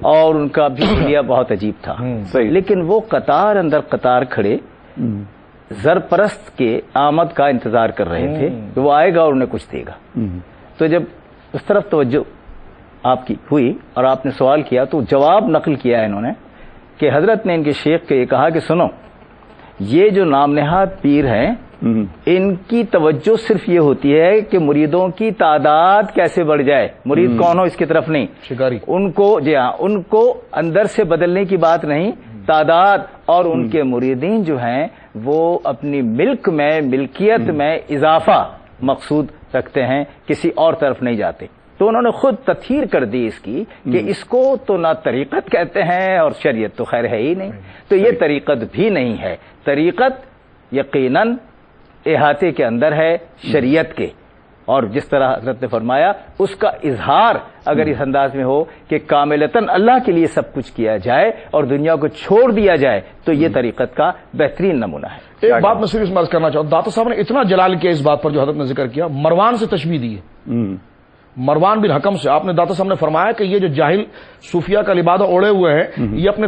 اور ان کا بھی حلیہ بہت عجیب تھا، لیکن وہ قطار اندر قطار کھڑے زرپرست کے آمد کا انتظار کر رہے تھے کہ وہ آئے گا اور انہیں کچھ دے گا۔ تو جب اس طرف توجہ آپ کی ہوئی اور آپ نے سوال کیا تو جواب نقل کیا ہے انہوں نے کہ حضرت نے ان کے شیخ کو یہ کہا کہ سنو، یہ جو نام نہاد پیر ہیں ان کی توجہ صرف یہ ہوتی ہے کہ مریدوں کی تعداد کیسے بڑھ جائے، مرید کون ہو اس کی طرف نہیں، شکاری ان کو جی ہاں ان کو اندر سے بدلنے کی بات نہیں، تعداد اور ان کے مریدین جو ہیں وہ اپنی ملک میں ملکیت میں اضافہ مقصود رکھتے ہیں، کسی اور طرف نہیں جاتے۔ تو انہوں نے خود تطہیر کر دی اس کی کہ اس کو تو نہ طریقت کہتے ہیں اور شریعت تو خیر ہے ہی نہیں، تو یہ طریقت بھی نہیں ہے، طریقت یقیناً احاطے کے اندر ہے شریعت کے، اور جس طرح حضرت نے فرمایا اس کا اظہار اگر اس انداز میں ہو کہ کاملتاً اللہ کے لیے سب کچھ کیا جائے اور دنیا کو چھوڑ دیا جائے تو یہ طریقت کا بہترین نمونہ ہے۔ ایک بات میں صرف اس میں عرض کرنا چاہوں، داتا صاحب نے اتنا جلال کیا اس بات پر جو حضرت نے ذکر کیا، مروان سے تشبیہ دی ہے، مروان بن حکم سے۔ آپ نے داتا صاحب نے فرمایا کہ یہ جو جاہل صوفیہ کا لبادہ اوڑے ہوئے ہیں یہ اپنے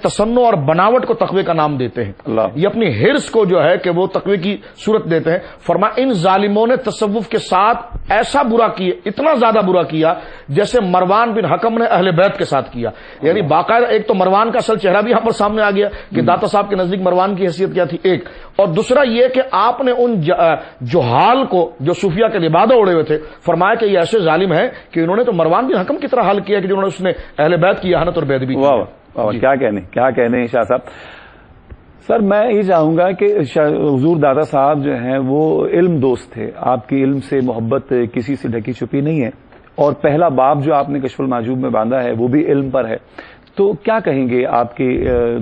تصنع اور بناوٹ کو تقوی کا نام دیتے ہیں، یہ اپنی ہرس کو جو ہے کہ وہ تقوی کی صورت دیتے ہیں۔ فرمایا ان ظالموں نے تصوف کے ساتھ ایسا برا کیا، اتنا زیادہ برا کیا جیسے مروان بن حکم نے اہل بیت کے ساتھ کیا۔ یعنی باقاعدہ ایک تو مروان کا اصل چہرہ بھی یہاں پر سامنے آ گیا کہ داتا صاحب کے نزدیک مروان کی حیثیت کیا تھی ایک، اور دوسرا یہ کہ آپ نے ان جہال کو جو صوفیہ کے لبادہ اوڑے ہوئے تھے فرمایا کہ یہ ایسے ظالم ہیں کہ انہوں نے تو مروان بن حکم کی طرح حل کیا کہ جنہوں نے اس نے اہل بیت کی احانت اور بے ادبی کی۔ کیا کہنے شاہ صاحب۔ سر میں یہ چاہوں گا کہ حضور داتا صاحب جو ہیں وہ علم دوست تھے، آپ کی علم سے محبت کسی سے ڈھکی چھپی نہیں ہے، اور پہلا باب جو آپ نے کشف المحجوب میں باندھا ہے وہ بھی علم پر ہے، تو کیا کہیں گے آپ کے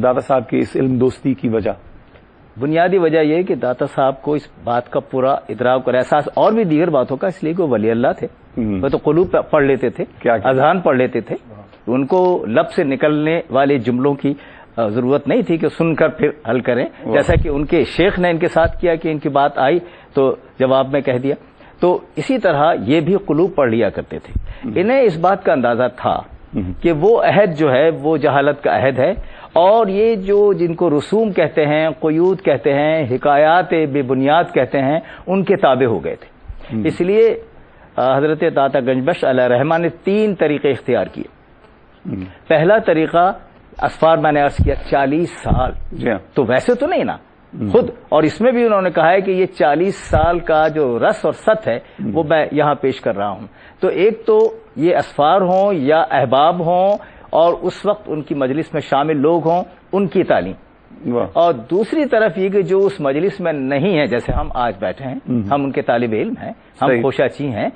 داتا صاحب کی اس علم دوستی کی وجہ؟ بنیادی وجہ یہ کہ داتا صاحب کو اس بات کا پورا ادراک اور احساس اور بھی دیگر باتوں کا، اس لیے کہ وہ ولی اللہ تھے، وہ تو قلوب پڑھ لیتے تھے، اذہان پڑھ لیتے تھے، ان کو لب سے نکلنے والے جملوں کی ضرورت نہیں تھی کہ سن کر پھر حل کریں، جیسا کہ ان کے شیخ نے ان کے ساتھ کیا کہ ان کی بات آئی تو جواب میں کہہ دیا۔ تو اسی طرح یہ بھی قلوب پڑھ لیا کرتے تھے، انہیں اس بات کا اندازہ تھا کہ وہ عہد جو ہے وہ جہالت کا عہد ہے، اور یہ جو جن کو رسوم کہتے ہیں، قیود کہتے ہیں، حکایات بے بنیاد کہتے ہیں، ان کے تابع ہو گئے تھے۔ اس لیے حضرت داتا گنج بخش علیہ رحمہ نے 3 طریقے اختیار کیے۔ پہلا طریقہ اسفار میں نے عرض کیا 40 سال، تو ویسے تو نہیں نا خود، اور اس میں بھی انہوں نے کہا ہے کہ یہ 40 سال کا جو رس اور ست ہے وہ میں یہاں پیش کر رہا ہوں۔ تو ایک تو یہ اسفار ہوں یا احباب ہوں اور اس وقت ان کی مجلس میں شامل لوگ ہوں، ان کی تعلیم، اور دوسری طرف یہ کہ جو اس مجلس میں نہیں ہے، جیسے ہم آج بیٹھے ہیں، ہم ان کے طالب علم ہیں، ہم کوشاچی ہیں،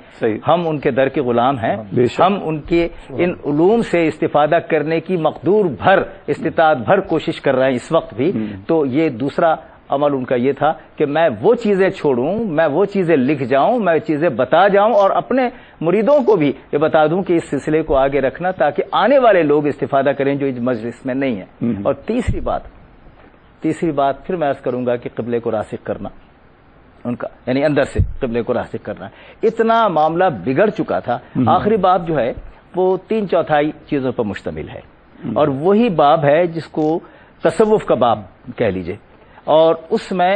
ہم ان کے در کے غلام ہیں، ہم ان کے ان علوم سے استفادہ کرنے کی مقدور بھر استطاعت بھر کوشش کر رہے ہیں اس وقت بھی۔ تو یہ دوسرا عمل ان کا یہ تھا کہ میں وہ چیزیں چھوڑوں، میں وہ چیزیں لکھ جاؤں، میں چیزیں بتا جاؤں، اور اپنے مریدوں کو بھی یہ بتا دوں کہ اس سلسلے کو آگے رکھنا تاکہ آنے والے لوگ استفادہ کریں جو اس مجلس میں نہیں ہیں۔ اور تیسری بات پھر میں عرض کروں گا کہ قبلے کو راسخ کرنا ان کا، یعنی اندر سے قبلے کو راسخ کرنا۔ اتنا معاملہ بگڑ چکا تھا، آخری باب جو ہے وہ 3/4 چیزوں پر مشتمل ہے، اور وہی باب ہے جس کو تصوف کا باب کہہ لیجئے، اور اس میں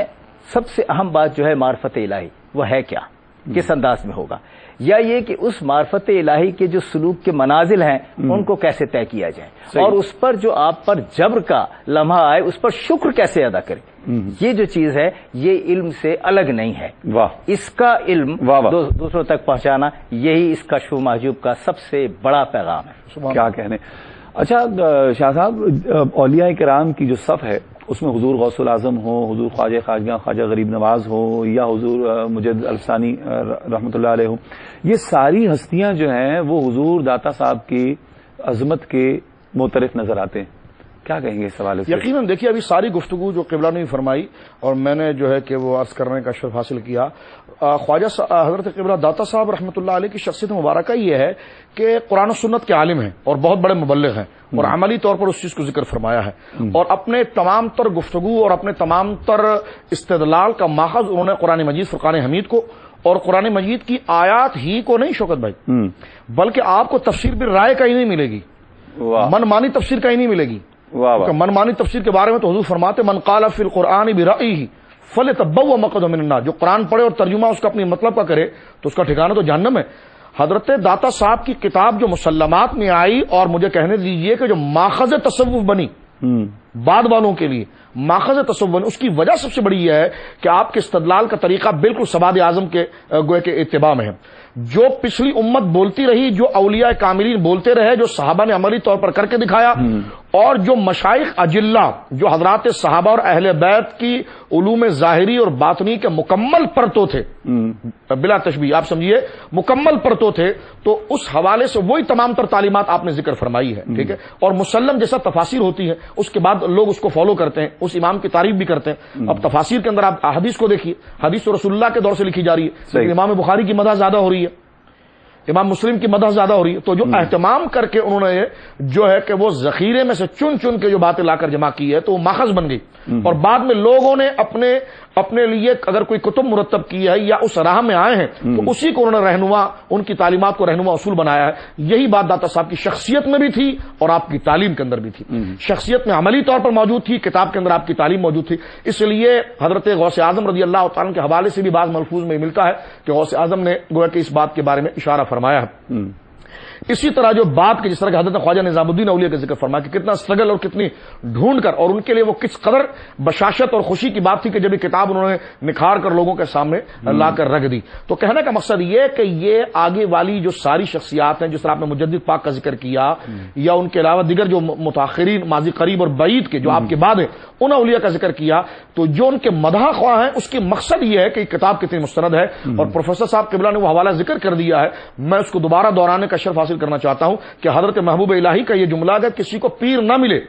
سب سے اہم بات جو ہے معرفت الہی، وہ ہے کیا، کس انداز میں ہوگا، یا یہ کہ اس معرفت الہی کے جو سلوک کے منازل ہیں ان کو کیسے طے کیا جائے، اور اس پر جو آپ پر جبر کا لمحہ آئے اس پر شکر کیسے ادا کریں۔ یہ جو چیز ہے یہ علم سے الگ نہیں ہے، اس کا علم دوسروں تک پہنچانا یہی اس کشف و محجوب کا سب سے بڑا پیغام ہے۔ کیا کہنے۔ اچھا شاہ صاحب، اولیاء کرام کی جو صف ہے اس میں حضور غوث العظم ہو، حضور خواجہ خواجہ خواجہ غریب نواز ہو، یا حضور مجد الفسانی رحمۃ اللہ علیہ ہو، یہ ساری ہستیاں جو ہیں وہ حضور داتا صاحب کی عظمت کے معترف نظر آتے ہیں، کیا کہیں گے اس حوالے سے؟ یقیناً دیکھیے ابھی ساری گفتگو جو قبلہ نے فرمائی اور میں نے جو ہے کہ وہ عرض کرنے کا شرف حاصل کیا، خواجہ حضرت قبلہ داتا صاحب رحمۃ اللہ علیہ کی شخصیت مبارکہ یہ ہے کہ قرآن و سنت کے عالم ہیں اور بہت بڑے مبلغ ہیں، اور عملی طور پر اس چیز کو ذکر فرمایا ہے، اور اپنے تمام تر گفتگو اور اپنے تمام تر استدلال کا ماخذ انہوں نے قرآن مجید فرقان حمید کو اور قرآن مجید کی آیات ہی کو نہیں شوکت بھائی، بلکہ آپ کو تفسیر بالرائے کا ہی نہیں ملے گی، منمانی تفسیر کہیں نہیں ملے گی. منمانی تفسیر کے بارے میں تو حضور فرماتے من قال فی القرآن برأیہ فليتبوأ مقعده من النار. جو قرآن پڑھے اور ترجمہ اس کا اپنی مطلب کا کرے تو اس کا ٹھکانہ تو جہنم ہے. حضرت داتا صاحب کی کتاب جو مسلمات میں آئی اور مجھے کہنے دیجئے کہ جو ماخذ تصوف بنی بعد والوں کے لیے ماخذ تصوف بنی، اس کی وجہ سب سے بڑی یہ ہے کہ آپ کے استدلال کا طریقہ بالکل سواد اعظم کے گوئے کے اتباع میں ہے. جو پچھلی امت بولتی رہی، جو اولیاء کاملین بولتے رہے، جو صحابہ نے عملی طور پر کر کے دکھایا، اور جو مشائخ اجلہ جو حضرات صحابہ اور اہل بیت کی علوم ظاہری اور باطنی کے مکمل پرتو تھے، بلا تشبیہ آپ سمجھیے مکمل پرتو تھے، تو اس حوالے سے وہی تمام تر تعلیمات آپ نے ذکر فرمائی ہے. ٹھیک ہے، اور مسلم جیسا تفاسیر ہوتی ہے اس کے بعد لوگ اس کو فالو کرتے ہیں، اس امام کی تعریف بھی کرتے ہیں. اب تفاسیر کے اندر آپ حدیث کو دیکھیے، حدیث تو رسول اللہ کے دور سے لکھی جا رہی ہے، لیکن امام بخاری کی مدح زیادہ ہو رہی ہے، امام مسلم کی مدح زیادہ ہو رہی ہے. تو جو اہتمام کر کے انہوں نے جو ہے کہ وہ ذخیرے میں سے چن چن کے جو باتیں لا کر جمع کی ہے تو وہ ماخذ بن گئی. اور بعد میں لوگوں نے اپنے لیے اگر کوئی کتب مرتب کی ہے یا اس راہ میں آئے ہیں تو اسی کو انہوں نے رہنما، ان کی تعلیمات کو رہنما اصول بنایا ہے. یہی بات داتا صاحب کی شخصیت میں بھی تھی اور آپ کی تعلیم کے اندر بھی تھی. شخصیت میں عملی طور پر موجود تھی، کتاب کے اندر آپ کی تعلیم موجود تھی. اس لیے حضرت غوث اعظم رضی اللہ تعالیٰ کے حوالے سے بھی بعض ملفوظ میں ملتا ہے کہ غوث اعظم نے گویا کہ اس بات کے بارے میں اشارہ فرمایا ہے. اسی طرح جو بات کی جس طرح کہ حضرت خواجہ نظام الدین اولیاء کا ذکر فرمایا کہ کتنا اسٹرگل اور کتنی ڈھونڈ کر، اور ان کے لیے وہ کس قدر بشاشت اور خوشی کی بات تھی کہ جب یہ کتاب انہوں نے نکھار کر لوگوں کے سامنے لا کر رکھ دی. تو کہنے کا مقصد یہ کہ یہ آگے والی جو ساری شخصیات ہیں، جس طرح آپ نے مجدد پاک کا ذکر کیا یا ان کے علاوہ دیگر جو متاخرین ماضی قریب اور بعید کے جو آپ کے بعد ہیں ان اولیاء کا ذکر کیا، تو جو ان کے مدح خواہ ہیں اس کی مقصد یہ ہے کہ یہ کتاب کتنی مستند ہے. اور پروفیسر صاحب قبلہ نے وہ حوالہ ذکر کر دیا ہے، میں اس کو دوبارہ دہرانے کا شرف حاصل کرنا چاہتا ہوں کہ حضرت محبوب الہی کا یہ جملہ اگر کسی کو پیر نہ ملے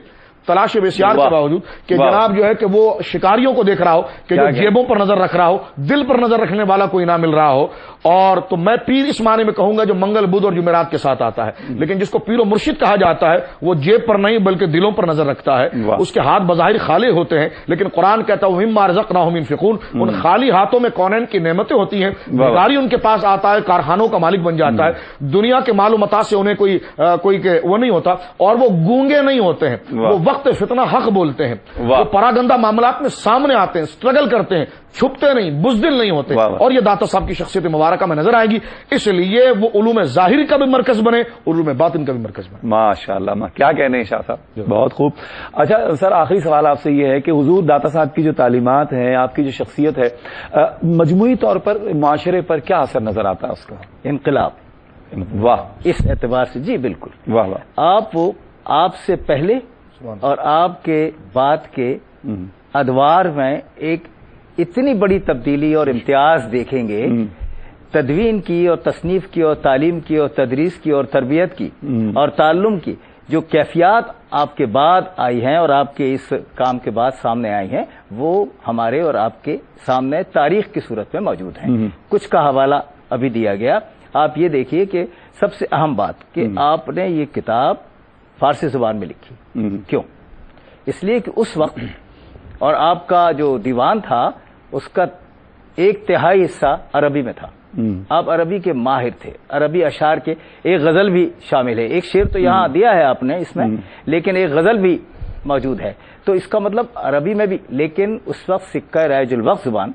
تلاش بسیار کے باوجود کہ جناب جو ہے کہ وہ شکاریوں کو دیکھ رہا ہو، کہ جو جیبوں پر نظر رکھ رہا ہو، دل پر نظر رکھنے والا کوئی نہ مل رہا ہو، اور تو میں پیر اس معنی میں کہوں گا جو منگل بدھ اور جمعرات کے ساتھ آتا ہے. لیکن جس کو پیر و مرشد کہا جاتا ہے وہ جیب پر نہیں بلکہ دلوں پر نظر رکھتا ہے. اس کے ہاتھ بظاہر خالی ہوتے ہیں، لیکن قرآن کہتا ہے مما رزقناہم ينفقون، ان خالی ہاتھوں میں کونین کی نعمتیں ہوتی ہیں. بھکاری ان کے پاس آتا ہے، کارخانوں کا مالک بن جاتا ہے، دنیا کے مال و متاع سے انہیں کوئی وہ نہیں ہوتا، اور وہ گونگے نہیں ہوتے ہیں، وہ وقت فتنہ حق بولتے ہیں، وہ پراگندہ معاملات میں سامنے آتے ہیں، اسٹرگل کرتے ہیں، چھپتے نہیں، بزدل نہیں ہوتے. اور یہ داتا صاحب کی شخصیت مبارکہ میں نظر آئے گی. اس لیے وہ علوم ظاہری کا بھی مرکز بنے، علوم باطن کا بھی مرکز بنے. ماشاءاللہ، کیا کہنے ہیں شاہ صاحب، بہت خوب. اچھا سر، آخری سوال آپ سے یہ ہے کہ حضور داتا صاحب کی جو تعلیمات ہیں، آپ کی جو شخصیت ہے، مجموعی طور پر معاشرے پر کیا اثر نظر آتا ہے اس کا؟ انقلاب. واہ، اس اعتبار سے جی بالکل. واہ واہ. آپ سے پہلے اور آپ کے بعد کے ادوار میں ایک اتنی بڑی تبدیلی اور امتیاز دیکھیں گے، تدوین کی اور تصنیف کی اور تعلیم کی اور تدریس کی اور تربیت کی اور تعلم کی جو کیفیات آپ کے بعد آئی ہیں اور آپ کے اس کام کے بعد سامنے آئی ہیں، وہ ہمارے اور آپ کے سامنے تاریخ کی صورت میں موجود ہیں. کچھ کا حوالہ ابھی دیا گیا. آپ یہ دیکھیے کہ سب سے اہم بات کہ آپ نے یہ کتاب فارسی زبان میں لکھی. کیوں؟ اس لیے کہ اس وقت اور آپ کا جو دیوان تھا اس کا 1/3 حصہ عربی میں تھا. آپ عربی کے ماہر تھے، عربی اشعار کے. ایک غزل بھی شامل ہے، ایک شعر تو یہاں دیا ہے آپ نے اس میں، لیکن ایک غزل بھی موجود ہے. تو اس کا مطلب عربی میں بھی، لیکن اس وقت سکہ رائج الوقت زبان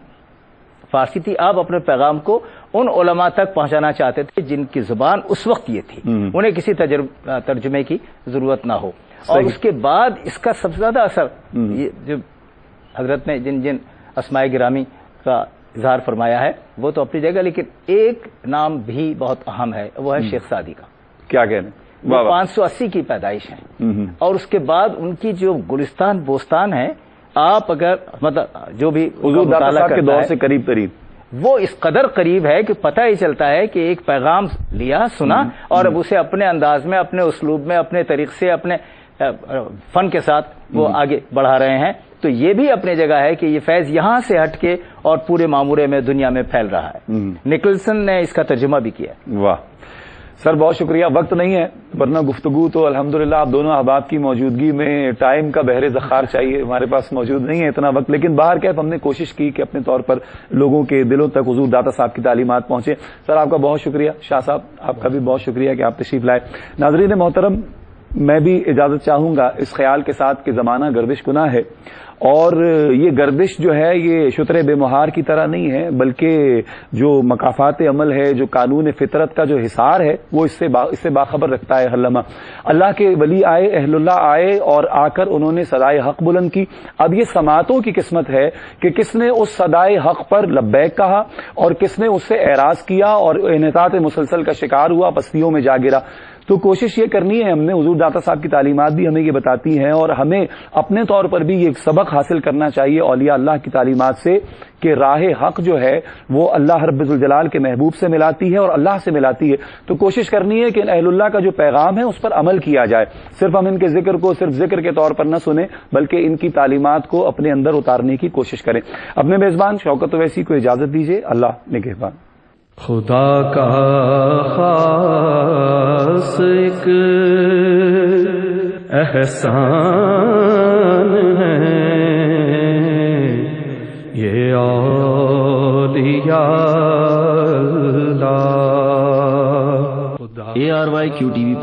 فارسی تھی. آپ اپنے پیغام کو ان علماء تک پہنچانا چاہتے تھے جن کی زبان اس وقت یہ تھی، انہیں کسی ترجمے کی ضرورت نہ ہو. اور اس کے بعد اس کا سب سے زیادہ اثر یہ جو حضرت نے جن اسماء گرامی کا اظہار فرمایا ہے وہ تو اپنی جگہ، لیکن ایک نام بھی بہت اہم ہے، وہ ہے شیخ سعدی کا. کیا کہنے؟ وہ 580 کی پیدائش ہے، اور اس کے بعد ان کی جو گلستان بوستان ہے، آپ اگر مطلب جو بھی حضور داتا صاحب کے دور سے قریب وہ اس قدر قریب ہے کہ پتہ ہی چلتا ہے کہ ایک پیغام لیا، سنا، اور اب اسے اپنے انداز میں، اپنے اسلوب میں، اپنے طریقے سے، اپنے فن کے ساتھ وہ آگے بڑھا رہے ہیں. تو یہ بھی اپنی جگہ ہے کہ یہ فیض یہاں سے ہٹ کے اور پورے معمورے میں دنیا میں پھیل رہا ہے. نکلسن نے اس کا ترجمہ بھی کیا. واہ سر، بہت شکریہ. وقت نہیں ہے ورنہ گفتگو تو الحمدللہ آپ دونوں احباب کی موجودگی میں ٹائم کا بحر ذخار چاہیے، ہمارے پاس موجود نہیں ہے اتنا وقت، لیکن باہر کیف ہم نے کوشش کی کہ اپنے طور پر لوگوں کے دلوں تک حضور داتا صاحب کی تعلیمات پہنچے. سر آپ کا بہت شکریہ. شاہ صاحب آپ کا بھی بہت شکریہ کہ آپ تشریف لائے. ناظرین محترم، میں بھی اجازت چاہوں گا اس خیال کے ساتھ کہ زمانہ گردش گناہ ہے، اور یہ گردش جو ہے یہ شتر بے مہار کی طرح نہیں ہے، بلکہ جو مقافات عمل ہے، جو قانون فطرت کا جو حصار ہے، وہ اس سے باخبر رکھتا ہے ہر لمحہ۔ اللہ کے ولی آئے، اہل اللہ آئے، اور آ کر انہوں نے صدائے حق بلند کی۔ اب یہ سماعتوں کی قسمت ہے کہ کس نے اس صدائے حق پر لبیک کہا اور کس نے اس سے اعراض کیا اور انحطاط مسلسل کا شکار ہوا، پستیوں میں جا گرا۔ تو کوشش یہ کرنی ہے ہم نے، حضور داتا صاحب کی تعلیمات بھی ہمیں یہ بتاتی ہیں، اور ہمیں اپنے طور پر بھی یہ ایک سبق حاصل کرنا چاہیے اولیاء اللہ کی تعلیمات سے کہ راہ حق جو ہے وہ اللہ رب ذوالجلال کے محبوب سے ملاتی ہے اور اللہ سے ملاتی ہے۔ تو کوشش کرنی ہے کہ اہل اللہ کا جو پیغام ہے اس پر عمل کیا جائے، صرف ہم ان کے ذکر کو صرف ذکر کے طور پر نہ سنیں بلکہ ان کی تعلیمات کو اپنے اندر اتارنے کی کوشش کریں۔ اپنے میزبان شوکت اویسی کو اجازت دیجیے، اللہ نگہبان۔ خدا کا خاص ایک احسان ہے یہ اولیاء اللہ۔ ARYQTV